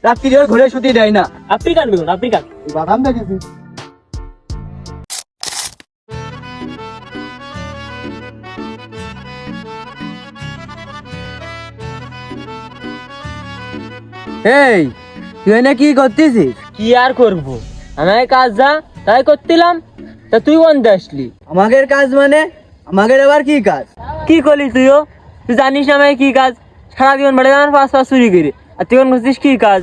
রাত্রি ওর ঘরে শুতে দেয় না। আপনি কান বেগুন, আপনি কান। বাদাম দেখেছি। এই তুই না কি করতেছিস? কি আর করবো, আমি কাজ যা তাই করছিলাম, তা তুই কোন আসলি? আমাদের কাজ মানে আমাদের আবার কি কাজ? কি করলি তুইও? তুই জানিস না আমি কি কাজ? সারা জীবন বেড়ে আমার পাঁচ পাঁচ চুরি করি, আর তুই করছিস কি কাজ?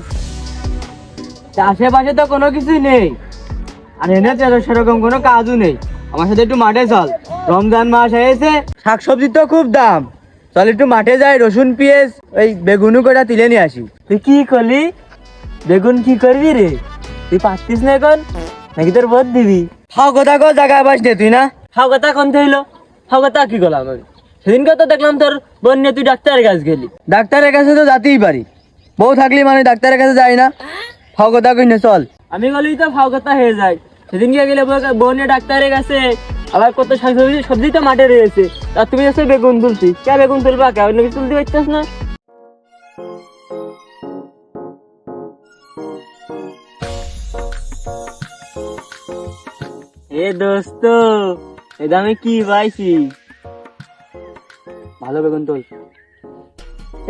আশেপাশে তো কোনো কিছুই নেই, আর এনে সেরকম কোনো কাজও নেই। আমার সাথে একটু মাঠে চল, রমজান মাস হয়েছে, শাকসবজির তো খুব দাম। চল একটু মাঠে যাই, রসুন পেঁয়াজ ওই বেগুনও করে তুলে নিয়ে আসি। তুই কি করলি? বেগুন কি করবি রে? তুই পাচ্ছিস না এখন, নাকি তোর বোধ দিবি? হাও কথা কো, জায়গায় বাস নে তুই না। হাও কথা কোন হইলো? হাও কথা কি করলাম আমি? সেদিনকে তো দেখলাম তোর বোন নিয়ে তুই ডাক্তারের কাছে গেলি। ডাক্তারের কাছে তো যেতেই পারি, বউ থাকলে মানে ডাক্তারের কাছে যাই না। হাও কথা কই না, চল। আমি বলি তো ফাও কথা হয়ে যায়। সেদিনকে গেলে বোন নিয়ে ডাক্তারের কাছে, আবার কত শাকসবজি সবজি তো মাঠে রয়েছে, আর তুমি এসে বেগুন তুলছি। কে বেগুন তুলবা? কে অন্য কিছু তুলতে পারছিস না? এ দোস্ত, এটা আমি কি পাইছি? ভালো বেগুন তোল।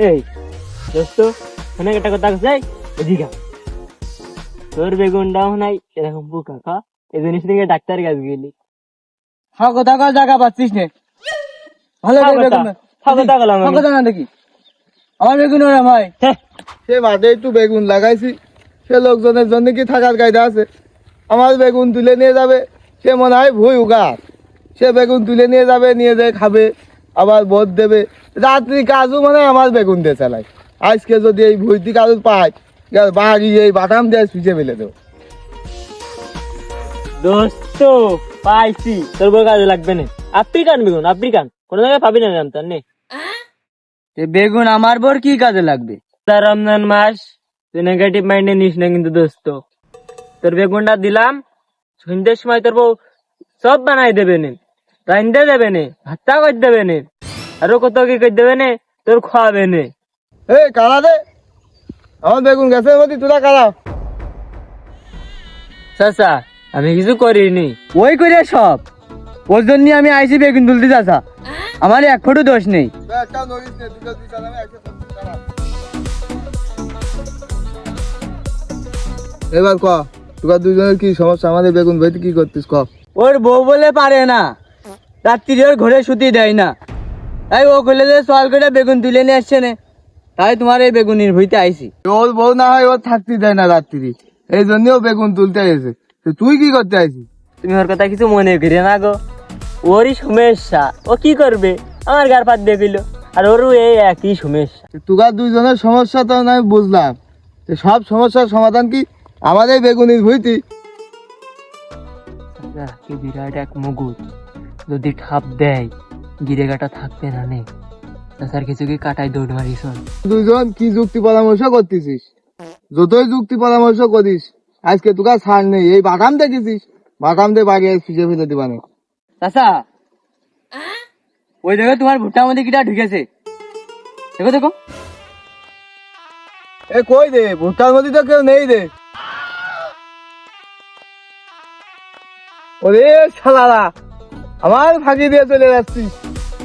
এই দোস্ত, অনেক একটা কথা আছে, এদিকে আয়। তোর বেগুনটাও নাই এরকম পোকা খা, এই জিনিস থেকে ডাক্তারের কাছে গেলি। হাও কথা কো, জায়গা পাচ্ছিস নে। ভালো হাও করে কথা, বেগুন, হাও কথা বললাম আমি। হাও কথা না দেখি আমার বেগুন ওরা ভাই। হ্যাঁ, সে মাঠে একটু বেগুন লাগাইছি, সে লোকজনের জন্য কি থাকার কায়দা আছে? আমার বেগুন তুলে নিয়ে যাবে, সে মনে হয় ভুই উগার। সে বেগুন তুলে নিয়ে যাবে, নিয়ে যেয়ে খাবে, আবার বোধ দেবে। রাত্রি কাজও মানে আমার বেগুন দিয়ে চালাই। আজকে যদি এই ভুইটি কাজু পাই, বাড়ি এই বাটাম দিয়ে পিছিয়ে ফেলে দেবো। দোস্ত পাইছি, তোর বউ কাজে লাগবে না। আপনি কান বেগুন, আপনি কান, কোনো জায়গায় পাবি না জানতাম নে। বেগুন আমার বোর কি কাজে লাগবে? তার রমজান মাস, তুই নেগেটিভ মাইন্ডে নিস না কিন্তু দোস্ত। তোর বেগুনটা দিলাম, সন্ধ্যের সময় তোর বউ সব বানাই দেবে নে, রান্ধে দেবে নে, ভাতটা করে দেবে নে, আরো কত কি করে দেবে নে, তোর খাওয়াবে নে। এই কারা দে, আমার বেগুন গেছে মতি, তোরা কারা? চাচা, আমি কিছু করিনি। ওই করে সব, ওর জন্য আমি আইসি বেগুন তুলতে যাচ্ছা। আমার এক ফোঁটা দোষ নেই। একটা নড়িস নে, দুটো দুই চালামে একটা কারা। এবার ক, তোরা দুজনের কি সমস্যা? আমাদের বেগুন ভাইতে কি করতিস ক? ওর বউ বলে পারে না, রাত্রি ওর ঘরে শুতে দেয় না, তাই ও বলে যে সকাল করে বেগুন তুলে নিয়ে আসছে না, তাই তোমার এই বেগুনির ভুইতে আইসি। ওর বউ না হয় ওর থাকতে দেয় না রাত্রি, এই জন্য ও বেগুন তুলতে এসে। তুই কি করতে আইছিস? তুমি ওর কথা কিছু মনে করি না গো, ওরই সমস্যা। ও কি করবে, আমার গার পাত দিয়ে দিল, আর ওরও এই একই সমস্যা। তোরা দুইজনের সমস্যা তো আমি বুঝলাম, তো সব সমস্যার সমাধান কি আমাদের বেগুনির ভুইতি? কি বিরাট এক মুগুর, যদি ঠাপ দেয় গিরে কাটা থাকবে না নে। তাছাড়া কিছু কি কাটাই দৌড় মারিস? দুইজন কি যুক্তি পরামর্শ করতেছিস? যতই যুক্তি পরামর্শ করিস, আজকে তোরা ছাড় নেই। এই বাদাম দেখেছিস, বাদাম দিয়ে বাড়ি ফিজে ফেলে দিবানে। চাচা, ওই দেখো তোমার ভুট্টার মধ্যে কিটা ঢুকেছে, দেখো দেখো। এ কই দে, ভুট্টার মধ্যে তো কেউ নেই রে। ওরে শালারা, আমার ফাঁকি দিয়ে চলে যাচ্ছিস।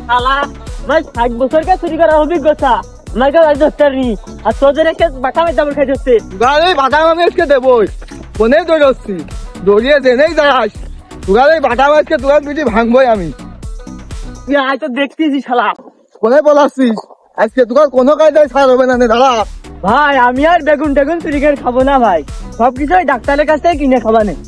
শালা, আমার 60 বছরকে চুরি করার অভিজ্ঞতা, আমার কাছে আজ ধরতে পারিনি, আর তোদের একে বাঁকামে ডাবল খাই যাচ্ছে। গাড়ি বাটা মাছকে দেবই, কোনে দৌড়চ্ছি, দৌড়িয়ে জেনেই যাস। তোরা এই বাটা মাছকে তোরা পিঠে ভাঙবই আমি। তুই আয় তো দেখতেছি শালা। কোনে বলাচ্ছিস? আজকে তোরা কোনো কায়দায় ছাড় হবে না নে, দাঁড়া। ভাই আমি আর বেগুন টেগুন চুরি করে খাবো না ভাই, সবকিছু ওই ডাক্তারের কাছ থেকে কিনে খাবা নেই।